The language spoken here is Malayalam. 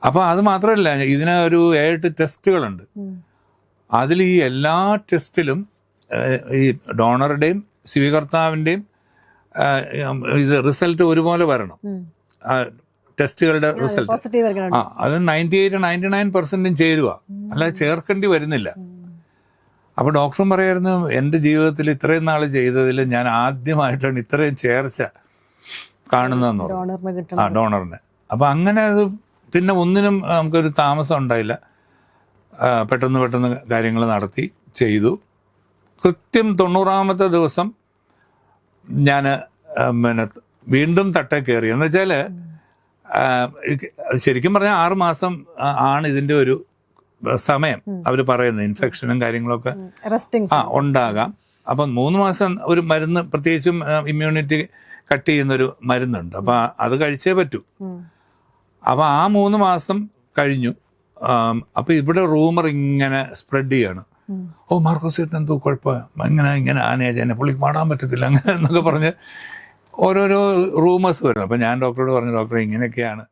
അപ്പോൾ അത് മാത്രമല്ല, ഇതിന് ഒരു 7 ടെസ്റ്റുകളുണ്ട്. അതിൽ ഈ എല്ലാ ടെസ്റ്റിലും ഈ ഡോണറുടെയും സ്വീകർത്താവിൻ്റെയും ഇത് റിസൾട്ട് ഒരുപോലെ വരണം. ടെസ്റ്റുകളുടെ റിസൾട്ട് അത് 98-99% ചേരുക, അല്ലാതെ ചേർക്കേണ്ടി വരുന്നില്ല. അപ്പോൾ ഡോക്ടറും പറയായിരുന്നു, എൻ്റെ ജീവിതത്തിൽ ഇത്രയും നാൾ ചെയ്തതിൽ ഞാൻ ആദ്യമായിട്ടാണ് ഇത്രയും ചേർച്ച കാണുന്നതെന്ന് പറഞ്ഞു ഡോണറിന്. അപ്പോൾ അങ്ങനെ അത് പിന്നെ ഒന്നിനും നമുക്കൊരു താമസം ഉണ്ടായില്ല. പെട്ടെന്ന് കാര്യങ്ങൾ നടത്തി ചെയ്തു. കൃത്യം 90ാമത്തെ ദിവസം ഞാൻ പിന്നെ വീണ്ടും തട്ടേ കയറി. എന്ന് വെച്ചാൽ ശരിക്കും പറഞ്ഞാൽ 6 മാസം ആണ് ഇതിൻ്റെ ഒരു സമയം അവർ പറയുന്നത്. ഇൻഫെക്ഷനും കാര്യങ്ങളൊക്കെ ഉണ്ടാകാം. അപ്പം 3 മാസം ഒരു മരുന്ന്, പ്രത്യേകിച്ചും ഇമ്മ്യൂണിറ്റി കട്ട് ചെയ്യുന്നൊരു മരുന്നുണ്ട്. അപ്പം അത് കഴിച്ചേ പറ്റൂ. അപ്പം ആ 3 മാസം കഴിഞ്ഞു. അപ്പം ഇവിടെ റൂമർ ഇങ്ങനെ സ്പ്രെഡ് ചെയ്യാണ്. ഓ, മാർക്കോസ് ചേട്ടൻ എന്തോ കുഴപ്പമാണ്, ഇങ്ങനെ ആനേജനെ പുള്ളിക്ക് പാടാൻ പറ്റത്തില്ല, അങ്ങനെ എന്നൊക്കെ പറഞ്ഞ് ഓരോരോ റൂമേഴ്സ് വരും. അപ്പം ഞാൻ ഡോക്ടറോട് പറഞ്ഞു, ഡോക്ടറെ ഇങ്ങനെയൊക്കെയാണ്